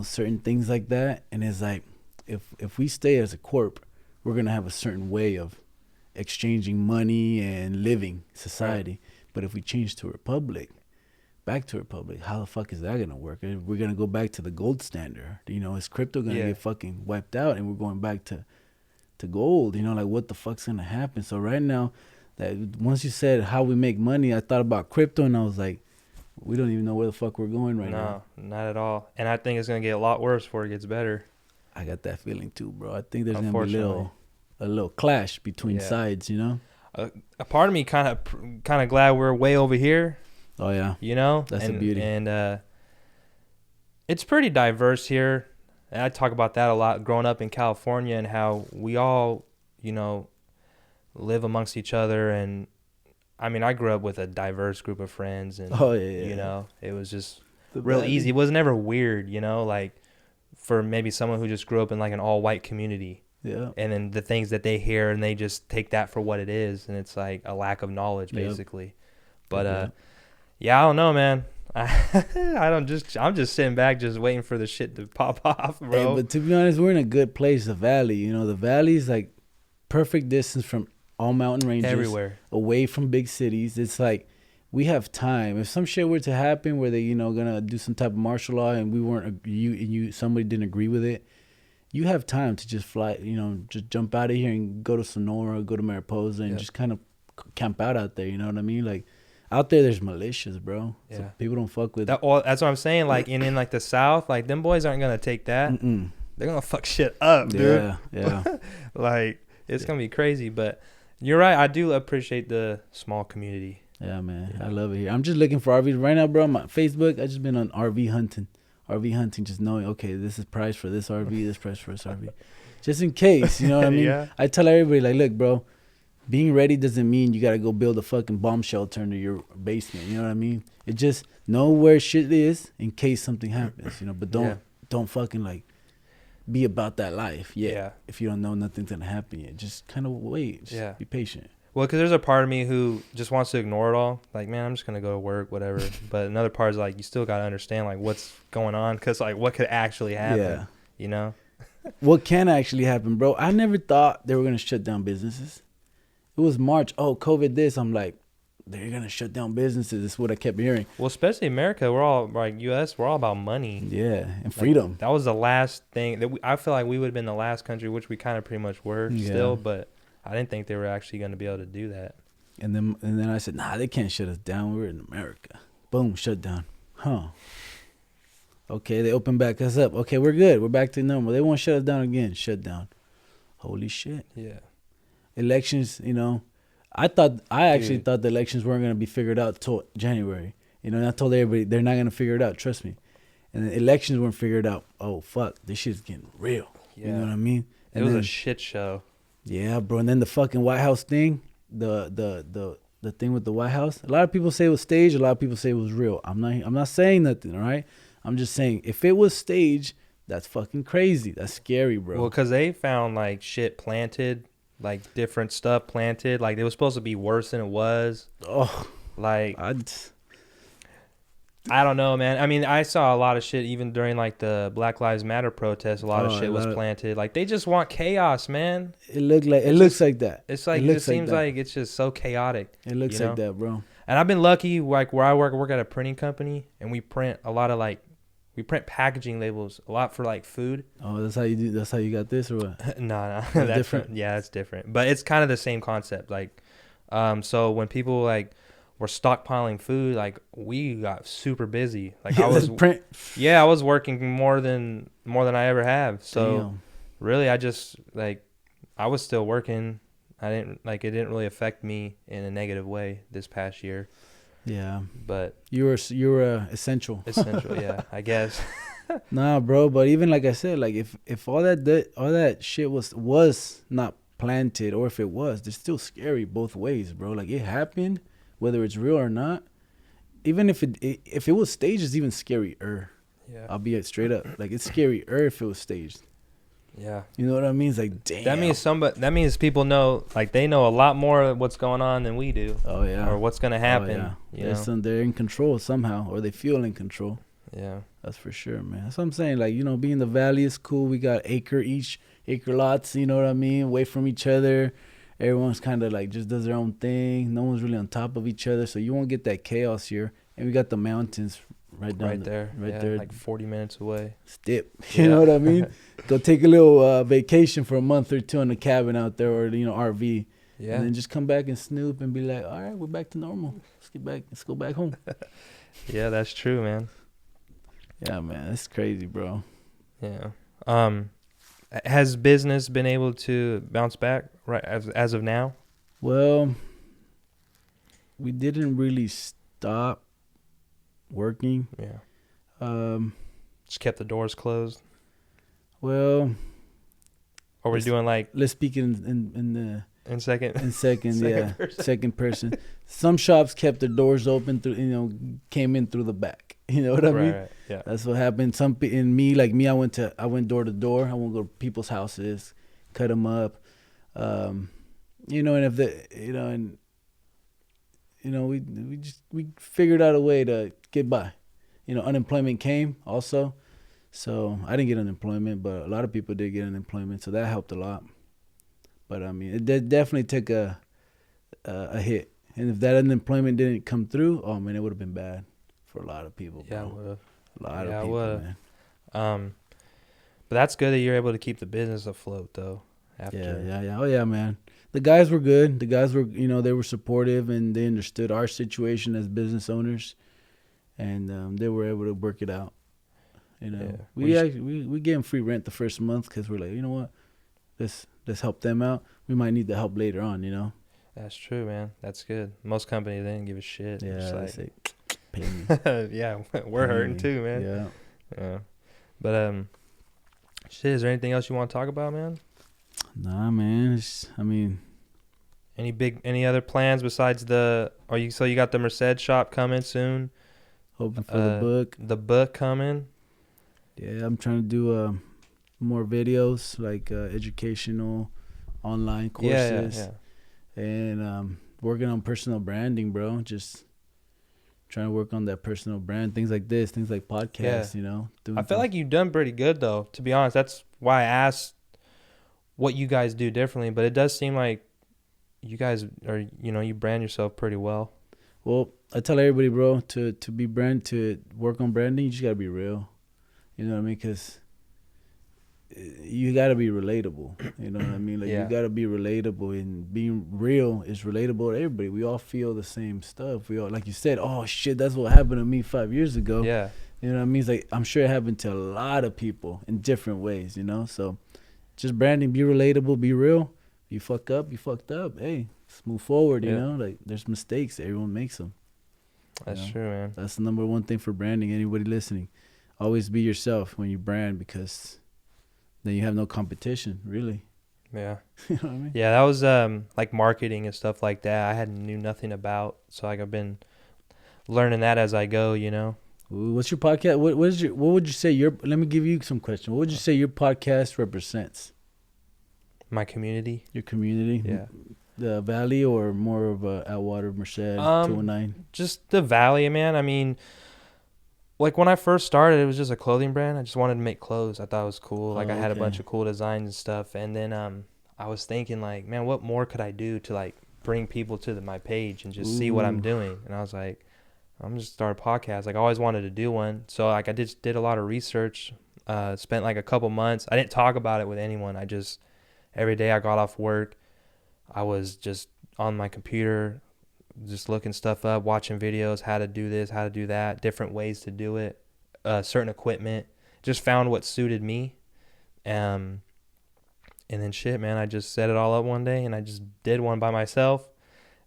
certain things like that. And it's like, if we stay as a corp, we're gonna have a certain way of exchanging money and living society. Right. But if we change to a republic, back to a republic, how the fuck is that gonna work? We're gonna go back to the gold standard. Is crypto gonna get fucking wiped out, and we're going back to gold? Like, what the fuck's gonna happen? So right now, that once you said how we make money, I thought about crypto, and I was like, we don't even know where the fuck we're going right now. No, not at all. And I think it's gonna get a lot worse before it gets better. I got that feeling too, bro. I think there's gonna be a little clash between sides. A part of me kind of glad we're way over here. Oh yeah, that's the beauty. And it's pretty diverse here. And I talk about that a lot growing up in California, and how we all, live amongst each other. And I mean, I grew up with a diverse group of friends, and it was just real easy. It was never weird, like for maybe someone who just grew up in like an all white community. Yeah. And then the things that they hear, and they just take that for what it is, and it's like a lack of knowledge basically. But I don't know, man. I'm just sitting back just waiting for the shit to pop off, bro. Hey, but to be honest, we're in a good place, the Valley. The Valley's like perfect distance from all mountain ranges, everywhere, away from big cities. It's like we have time. If some shit were to happen where they gonna do some type of martial law, and we weren't somebody didn't agree with it, you have time to just fly, just jump out of here and go to Sonora, go to Mariposa, and just kind of camp out there. You know what I mean? Like, out there's militias, bro. Yeah. So people don't fuck with that. That's what I'm saying. Like, in like the South, like them boys aren't gonna take that. Mm-mm. They're gonna fuck shit up, dude. Yeah. Like, it's gonna be crazy. But you're right. I do appreciate the small community. Yeah, man. I love it here. I'm just looking for RVs right now, bro. My Facebook, I just been on RV hunting, just knowing, okay, this is price for this RV, this price for this RV. Just in case, you know what I mean? Yeah. I tell everybody, like, look, bro, being ready doesn't mean you got to go build a fucking bomb shelter into your basement. You know what I mean? It just know where shit is in case something happens, but don't fucking, like, be about that life yet. Yeah. If you don't know nothing's going to happen yet. Just kind of wait. Just be patient. Well, because there's a part of me who just wants to ignore it all. Like, man, I'm just going to go to work, whatever. But another part is like, you still got to understand, like, what's going on. Because, like, what could actually happen, What can actually happen, bro? I never thought they were going to shut down businesses. It was March. Oh, COVID this. I'm like, they're going to shut down businesses. That's what I kept hearing. Well, especially America. We're all, like, U.S., we're all about money. Yeah, and freedom. Like, that was the last thing. That I feel like we would have been the last country, which we kind of pretty much were still, but I didn't think they were actually going to be able to do that. And then I said, nah, they can't shut us down. We're in America. Boom, shut down. Huh. Okay, they open back us up. Okay, we're good. We're back to normal. They won't shut us down again. Shut down. Holy shit. Yeah. Elections, I actually thought the elections weren't going to be figured out till January. And I told everybody they're not going to figure it out. Trust me. And the elections weren't figured out. Oh, fuck. This shit's getting real. Yeah. You know what I mean? And it was a shit show. Yeah, bro. And then the fucking White House thing, the thing with the White House. A lot of people say it was staged. A lot of people say it was real. I'm not saying nothing, all right? I'm just saying if it was staged, that's fucking crazy. That's scary, bro. Well, because they found like shit planted, like different stuff planted. Like it was supposed to be worse than it was. Oh, like I don't know, man. I mean, I saw a lot of shit even during like the Black Lives Matter protests. A lot of shit was planted. Like they just want chaos, man. It looks like that. It's like it seems like it's just so chaotic. It looks like that, bro. And I've been lucky, like where I work at a printing company, and we print a lot of we print packaging labels a lot for like food. Oh, that's how you do. That's how you got this, or what? No, that's different. Yeah, it's different, but it's kind of the same concept. Like, so when people like were stockpiling food, like we got super busy. Like I was I was working more than I ever have. So really, I just like I was still working. It didn't really affect me in a negative way this past year. Yeah, but you were essential. Essential, yeah, I guess. Nah, bro. But even like I said, like if all that shit was not planted or if it was, it's still scary both ways, bro. Like it happened, whether it's real or not. Even if it was staged, it's even scarier. Yeah. I'll be straight up. Like it's scarier if it was staged. Yeah. You know what I mean? It's like, damn. That means people know, like they know a lot more of what's going on than we do. Oh yeah. Or what's gonna happen. They're in control somehow, or they feel in control. Yeah. That's for sure, man. That's what I'm saying. Like, being in the valley is cool. We got acre lots, you know what I mean? Away from each other. Everyone's kind of like just does their own thing. No one's really on top of each other, so you won't get that chaos here. And we got the mountains right there, like 40 minutes away. Stip, you know what I mean? Go take a little vacation for a month or two in the cabin out there, or RV. Yeah. And then just come back and snoop and be like, all right, we're back to normal. Let's go back home. Yeah, that's true, man. Yeah, man, that's crazy, bro. Yeah. Has business been able to bounce back right as of now? Well, we didn't really stop working. Yeah. Just kept the doors closed. Well, or we're doing like, let's speak in second, second person. Some shops kept their doors open through, came in through the back. You know what I mean? Right. Yeah. That's what happened. I went door to door. I won't go to people's houses, cut them up. And if we figured out a way to get by. Unemployment came also. So I didn't get unemployment, but a lot of people did get unemployment. So that helped a lot. But I mean, it definitely took a hit. And if that unemployment didn't come through, oh man, it would have been bad for a lot of people. Yeah, it would have. A lot of people, man. But that's good that you're able to keep the business afloat, though. Yeah. Oh yeah, man. The guys were good. The guys were, they were supportive and they understood our situation as business owners, and they were able to work it out. We gave them free rent the first month because we're like, you know what, let's help them out. We might need the help later on. That's true, man. That's good. Most companies, they didn't give a shit. Yeah, like, say, pay me. Yeah, we're hurting too, man. Yeah. But shit, is there anything else you want to talk about, man? Nah, man. Any other plans besides so you got the Merced shop coming soon? Hoping for the book. The book coming. Yeah, I'm trying to do more videos, like educational online courses. Yeah. And working on personal branding, bro. Just trying to work on that personal brand. Things like this, things like podcasts, I feel like you've done pretty good, though, to be honest. That's why I asked what you guys do differently. But it does seem like you guys are, you brand yourself pretty well. Well, I tell everybody, bro, to work on branding, you just got to be real. You know what I mean? Because you got to be relatable. You know what I mean? Like, you got to be relatable, and being real is relatable to everybody. We all feel the same stuff. We all, like you said, oh, shit, that's what happened to me 5 years ago. Yeah. You know what I mean? It's like, I'm sure it happened to a lot of people in different ways, So just branding, be relatable, be real. You fuck up, you fucked up. Hey, let's move forward, Like, there's mistakes. Everyone makes them. That's true, man. That's the number one thing for branding. Anybody listening, always be yourself when you brand, because then you have no competition, really. Yeah. You know what I mean? Yeah, that was like marketing and stuff like that. I knew nothing about, so like I've been learning that as I go, What's your podcast? What would you say let me give you some questions. What would you say your podcast represents? My community. Your community? Yeah. The Valley, or more of Atwater, Merced, 209? Just the Valley, man. I mean, like when I first started, it was just a clothing brand. I just wanted to make clothes. I thought it was cool. Like I had a bunch of cool designs and stuff. And then I was thinking like, man, what more could I do to like bring people to my page and just see what I'm doing? And I was like, I'm just start a podcast. Like I always wanted to do one. So like I just did a lot of research, spent like a couple months. I didn't talk about it with anyone. I just, every day I got off work, I was just on my computer, just looking stuff up, watching videos, how to do this, how to do that, different ways to do it, certain equipment. Just found what suited me. And then shit, man, I just set it all up one day and I just did one by myself.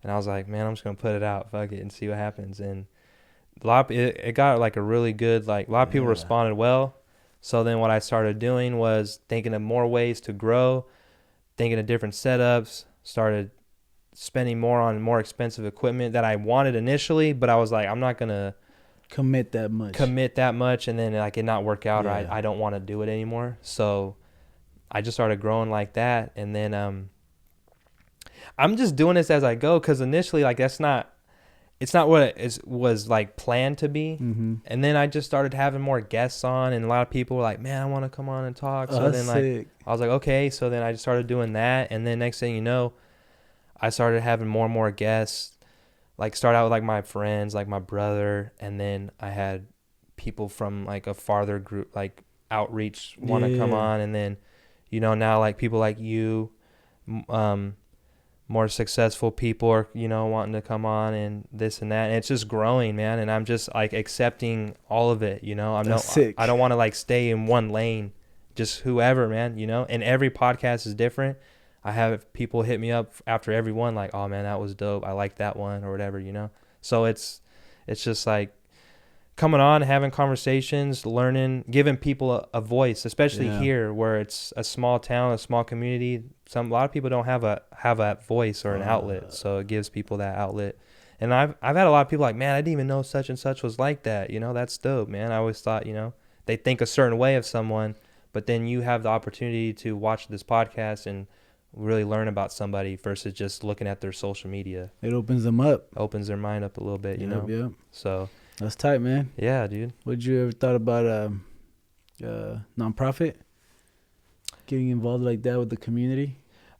And I was like, man, I'm just going to put it out, fuck it, and see what happens. And it got like a really good, like a lot of people responded well. So then what I started doing was thinking of more ways to grow, thinking of different setups, started spending more on more expensive equipment that I wanted initially, but I was like, I'm not going to commit that much and then like it not work out, or I don't want to do it anymore. So I just started growing like that. And then I'm just doing this as I go, because initially, like, it's not what was like planned to be. Mm-hmm. And then I just started having more guests on, and a lot of people were like, man, I want to come on and talk. So then like I was like, okay. So then I just started doing that, and then next thing you know, I started having more and more guests. Like, start out with like my friends, like my brother, and then I had people from like a farther group, like outreach, want to come on, and then, you know, now like people like you, more successful people are, you know, wanting to come on, and this and that, and it's just growing, man. And I'm just like accepting all of it, you know. I don't want to like stay in one lane, just whoever, man, you know. And every podcast is different. I have people hit me up after every one, like, oh man, that was dope, I like that one, or whatever, you know. So it's just like coming on, having conversations, learning, giving people a voice, especially here where it's a small town, a small community. A lot of people don't have a voice or an outlet, so it gives people that outlet. And I've had a lot of people like, man, I didn't even know such and such was like that, you know. That's dope, man. I always thought, you know, they think a certain way of someone, but then you have the opportunity to watch this podcast and really learn about somebody versus just looking at their social media. It opens them up, opens their mind up a little bit, you know. Yep. So that's tight, man. Yeah, dude. Would you ever thought about nonprofit, getting involved like that with the community?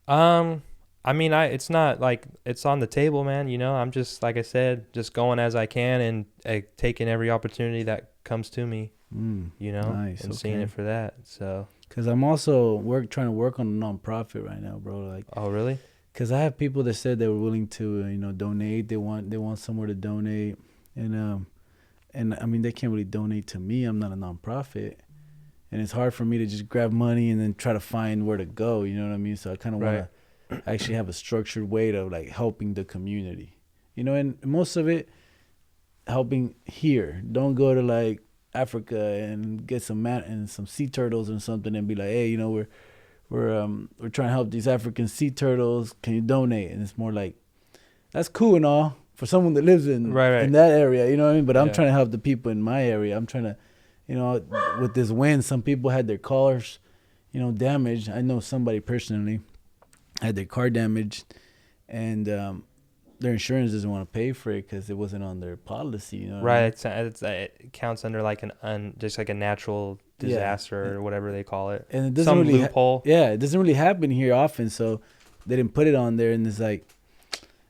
I mean, it's not like it's on the table, man. You know, I'm just, like I said, just going as I can, and taking every opportunity that comes to me. You know, nice, and seeing it for that. So, because I'm also trying to work on a nonprofit right now, bro. Like, oh really? Because I have people that said they were willing to, you know, donate. They want somewhere to donate, and I mean, they can't really donate to me. I'm not a nonprofit, and it's hard for me to just grab money and then try to find where to go. You know what I mean? So I kind of want to actually have a structured way to like helping the community, you know, and most of it helping here. Don't go to like Africa and get some sea turtles or something and be like, hey, you know, we're trying to help these African sea turtles. Can you donate? And it's more like, that's cool and all for someone that lives in in that area, you know what I mean? But I'm trying to help the people in my area. I'm trying to, you know, with this wind, some people had their cars, you know, damaged. I know somebody personally had their car damaged, and their insurance doesn't want to pay for it because it wasn't on their policy. You know, right? I mean? It counts under like just like a natural disaster or whatever they call it. And it doesn't some loophole. It doesn't really happen here often, so they didn't put it on there. And it's like,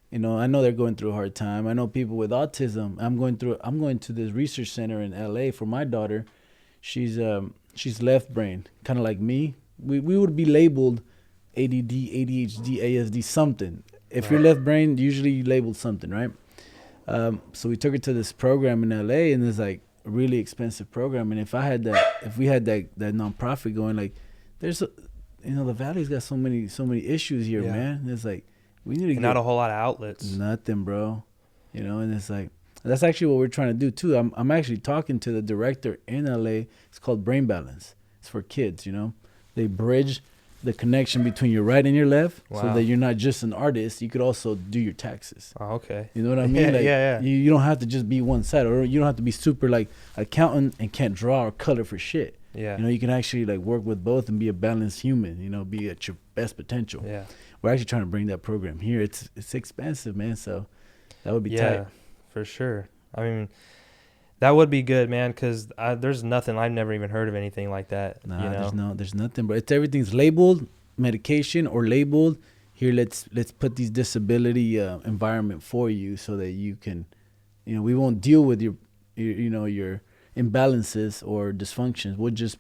you know, I know they're going through a hard time. I know people with autism. I'm going to this research center in LA for my daughter. She's left brain, kind of like me. We would be labeled ADD, ADHD, ASD, something. If you're left brain, usually you labeled something, right? So we took her to this program in LA, and it's like a really expensive program. And if we had that nonprofit going, like, there's you know, the Valley's got so many issues here, man. It's like we need to get not a whole lot of outlets. Nothing, bro. You know, and it's like that's actually what we're trying to do too. I'm actually talking to the director in LA. It's called Brain Balance. It's for kids, you know. They bridge the connection between your right and your left, so that you're not just an artist. You could also do your taxes. Oh, okay. You know what I mean? Like, You don't have to just be one side, or you don't have to be super like accountant and can't draw or color for shit. Yeah. You know, you can actually like work with both and be a balanced human. You know, be at your best potential. Yeah. We're actually trying to bring that program here. It's expensive, man. So that would be tight. Yeah, for sure. I mean, that would be good, man, because there's nothing. I've never even heard of anything like that. Nah, you know? there's nothing, bro. Everything's labeled medication or labeled here. Let's put these disability environment for you so that you can, you know, we won't deal with your imbalances or dysfunctions. We'll just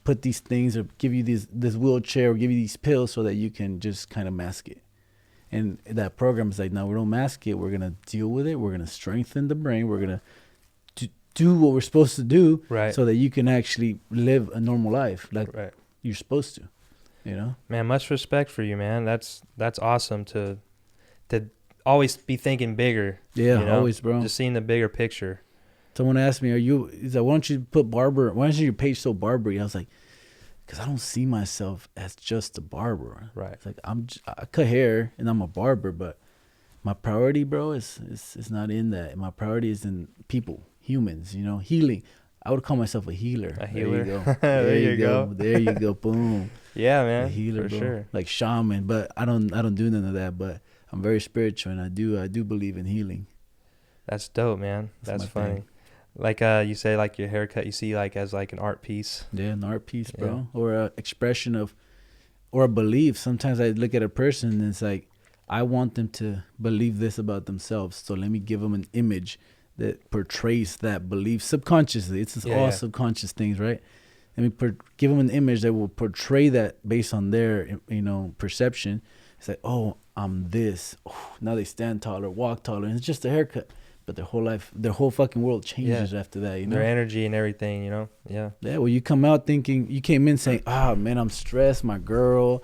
put these things or give you this wheelchair or give you these pills so that you can just kind of mask it. And that program is like, no, we don't mask it. We're going to deal with it. We're going to strengthen the brain. We're going to do what we're supposed to do so that you can actually live a normal life like you're supposed to, you know? Man, much respect for you, man. That's awesome to always be thinking bigger. Yeah, you know? Always, bro. Just seeing the bigger picture. Someone asked me, he's like, why don't you put Barber, why is your page so Barbery? I was like, because I don't see myself as just a barber. Right. It's like I cut hair and I'm a barber, but my priority, bro, is not in that. My priority is in people, humans, you know, healing. I would call myself a healer. A healer. There you go. There you go. There you go. Boom. Yeah, A man. healer, For bro. sure. Like shaman, but I don't do none of that. But I'm very spiritual, and I do believe in healing. That's dope, man. That's my funny. thing. Like you say, like your haircut, you see like as like an art piece. Yeah, an art piece, bro, or a expression of, or a belief. Sometimes I look at a person and it's like, I want them to believe this about themselves. So let me give them an image that portrays that belief subconsciously. It's all subconscious things, right? Let me give them an image that will portray that based on their, you know, perception. It's like, oh, I'm this. Oh, now they stand taller, walk taller, and it's just a haircut. But their whole life, their whole fucking world changes after that, you know? Their energy and everything, you know? Yeah. Yeah, well, you come out thinking, you came in saying, man, I'm stressed, my girl,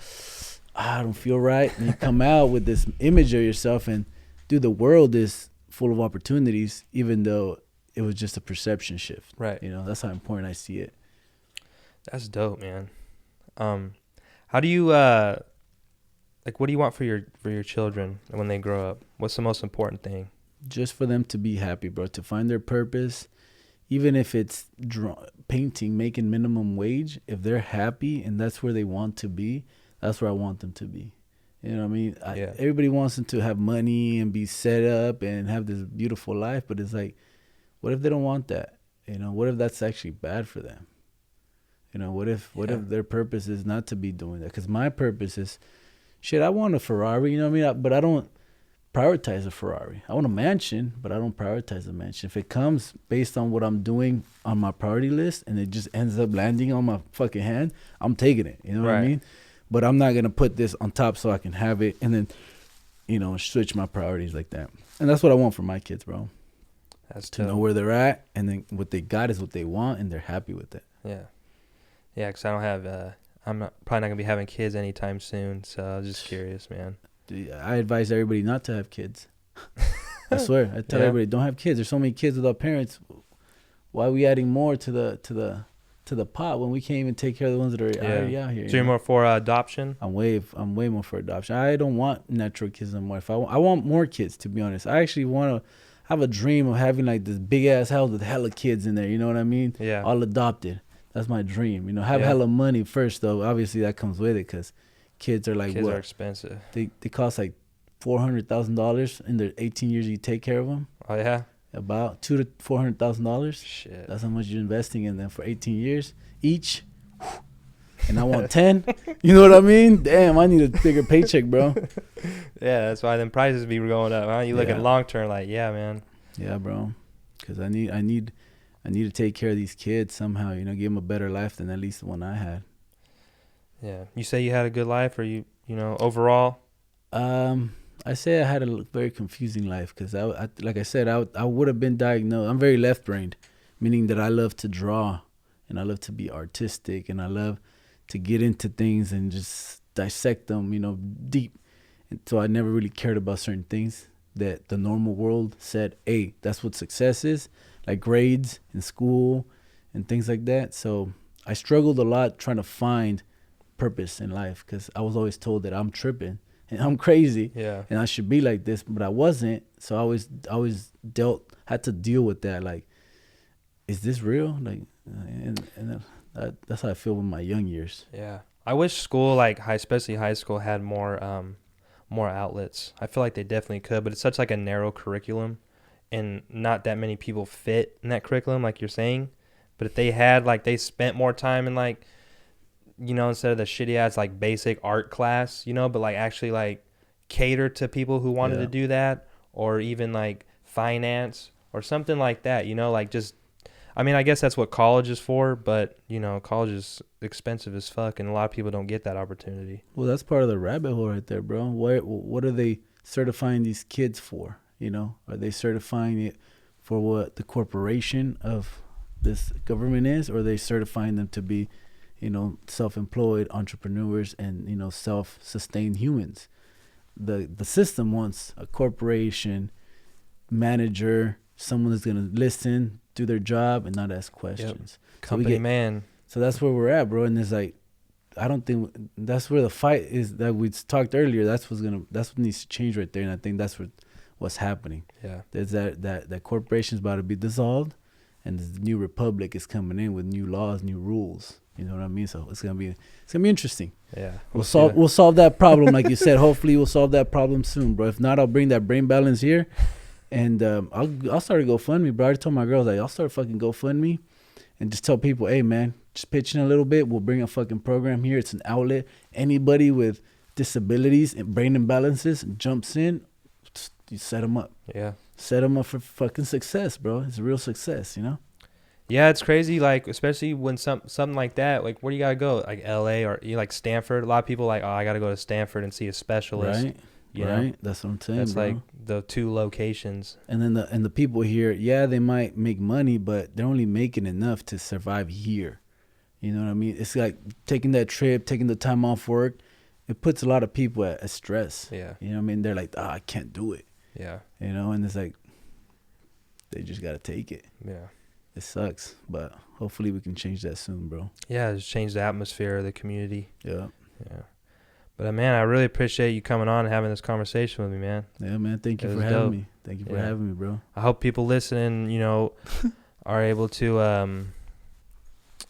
I don't feel right. And you come out with this image of yourself, and dude, the world is full of opportunities, even though it was just a perception shift. Right. You know, that's how important I see it. That's dope, man. How do you like, what do you want for your children when they grow up? What's the most important thing? Just for them to be happy, bro, to find their purpose, even if it's painting, making minimum wage. If they're happy and that's where they want to be, that's where I want them to be. You know what I mean? Everybody wants them to have money and be set up and have this beautiful life, but it's like, what if they don't want that? You know, what if that's actually bad for them? You know, what if their purpose is not to be doing that? Because my purpose is, shit, I want a Ferrari, you know what I mean? But I don't prioritize a Ferrari. I want a mansion, but I don't prioritize a mansion. If it comes based on what I'm doing on my priority list and it just ends up landing on my fucking hand, I'm taking it. You know what I mean? But I'm not going to put this on top so I can have it and then, you know, switch my priorities like that. And that's what I want for my kids, bro. That's to know where they're at, and then what they got is what they want, and they're happy with it. Yeah. Yeah, because I don't have, I'm probably not going to be having kids anytime soon, so I was just curious, man. Dude, I advise everybody not to have kids. I swear. I tell everybody, don't have kids. There's so many kids without parents. Why are we adding more to the pot when we can't even take care of the ones that are already out here? So you're more for adoption? I'm way more for adoption. I don't want natural kids anymore. I want more kids, to be honest. I actually want to have a dream of having like this big ass house with hella kids in there. You know what I mean? Yeah. All adopted. That's my dream. You know, have hella money first though. Obviously that comes with it, because kids are like kids are expensive. They cost like $400,000 in the 18 years you take care of them. Oh yeah. About $200,000 to $400,000. Shit. That's how much you're investing in them for 18 years each. And I want 10. You know what I mean? Damn, I need a bigger paycheck, bro. Yeah, that's why them prices be going up, huh? You look at long term, like, yeah, man. Yeah, bro. Because I need to take care of these kids somehow. You know, give them a better life than at least the one I had. Yeah. You say you had a good life, or you know, overall? I say I had a very confusing life, because I like I said, I would have been diagnosed. I'm very left-brained, meaning that I love to draw and I love to be artistic and I love to get into things and just dissect them, you know, deep. And so I never really cared about certain things that the normal world said, hey, that's what success is, like grades in school and things like that. So I struggled a lot trying to find purpose in life, because I was always told that I'm tripping and I'm crazy, and I should be like this, but I wasn't. So I always had to deal with that. Like, is this real? Like, and that's how I feel with my young years. Yeah, I wish school, like especially high school, had more outlets. I feel like they definitely could, but it's such like a narrow curriculum, and not that many people fit in that curriculum, like you're saying. But if they had, like, they spent more time in, like, you know, instead of the shitty ass like basic art class, you know, but like actually like cater to people who wanted to do that, or even like finance or something like that, you know, like just, I mean, I guess that's what college is for, but you know, college is expensive as fuck, and a lot of people don't get that opportunity. Well, that's part of the rabbit hole right there, bro. What are they certifying these kids for? You know, are they certifying it for what the corporation of this government is, or are they certifying them to be, you know, self-employed entrepreneurs and, you know, self-sustained humans? The system wants a corporation manager, someone that's going to listen, do their job, and not ask questions. Company man. So that's where we're at, bro. And it's like, I don't think that's where the fight is that we talked earlier. That's what needs to change right there. And I think that's what's happening. Yeah. There's that corporation's about to be dissolved, and the new republic is coming in with new laws, new rules. You know what I mean? So it's gonna be interesting. Yeah. We'll solve that problem, like you said. Hopefully, we'll solve that problem soon, bro. If not, I'll bring that brain balance here, and I'll start a GoFundMe, bro. I already told my girls, like, I'll start fucking GoFundMe, and just tell people, hey, man, just pitch in a little bit. We'll bring a fucking program here. It's an outlet. Anybody with disabilities and brain imbalances jumps in. You set them up. Yeah. Set them up for fucking success, bro. It's a real success, you know? Yeah, it's crazy, like, especially when something like that, like, where do you got to go? Like, L.A. or like Stanford? A lot of people like, oh, I got to go to Stanford and see a specialist. Right, you right. know? That's what I'm saying, That's bro. like the two locations. And then the people here, yeah, they might make money, but they're only making enough to survive here. You know what I mean? It's like taking that trip, taking the time off work. It puts a lot of people at stress. Yeah. You know what I mean? They're like, I can't do it. Yeah. You know, and it's like, they just got to take it. Yeah. It sucks, but hopefully we can change that soon, bro. Yeah, just change the atmosphere of the community. Yeah. Yeah. But, man, I really appreciate you coming on and having this conversation with me, man. Yeah, man. Thank you It for was having dope. me. Thank you for having me, bro. I hope people listening, you know, are able to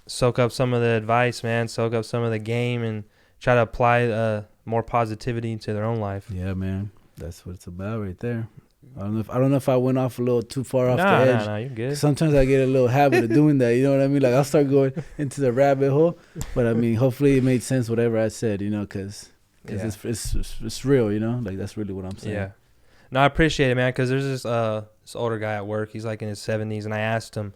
soak up some of the advice, man, soak up some of the game, and try to apply more positivity into their own life. Yeah, man. That's what it's about right there. I don't know if I went off a little too far off the edge. No, you're good. Sometimes I get a little habit of doing that. You know what I mean? Like, I'll start going into the rabbit hole. But, I mean, hopefully it made sense, whatever I said, you know, because it's real, you know? Like, that's really what I'm saying. Yeah. No, I appreciate it, man, because there's this older guy at work. He's, like, in his 70s, and I asked him,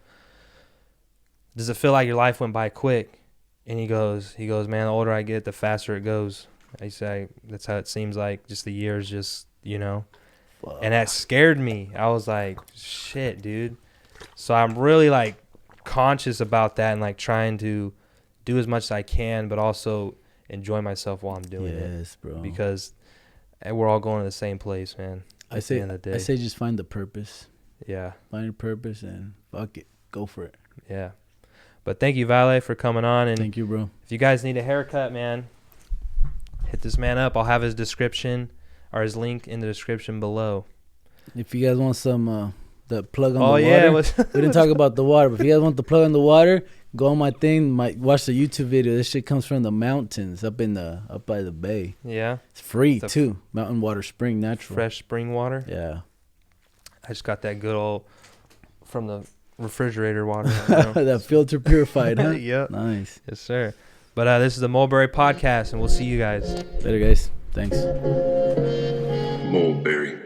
does it feel like your life went by quick? And he goes, man, the older I get, the faster it goes. I say, that's how it seems like. Just the years just, you know. Wow. And that scared me. I was like, shit, dude. So I'm really, like, conscious about that and, like, trying to do as much as I can, but also enjoy myself while I'm doing it. Yes, bro. Because we're all going to the same place, man. I say just find the purpose. Yeah. Find your purpose and fuck it. Go for it. Yeah. But thank you, Vale, for coming on. And thank you, bro. If you guys need a haircut, man, hit this man up. I'll have his description or his link in the description below. If you guys want some the plug on the water. We didn't talk about the water, but if you guys want the plug on the water, go on my thing, watch the YouTube video. This shit comes from the mountains up by the bay. Yeah. It's free too. Mountain water spring, natural. Fresh spring water. Yeah. I just got that good old from the refrigerator water. That filter purified, huh? Yep. Nice. Yes, sir. But this is the Mulberry Podcast, and we'll see you guys later, guys. Thanks. Mulberry.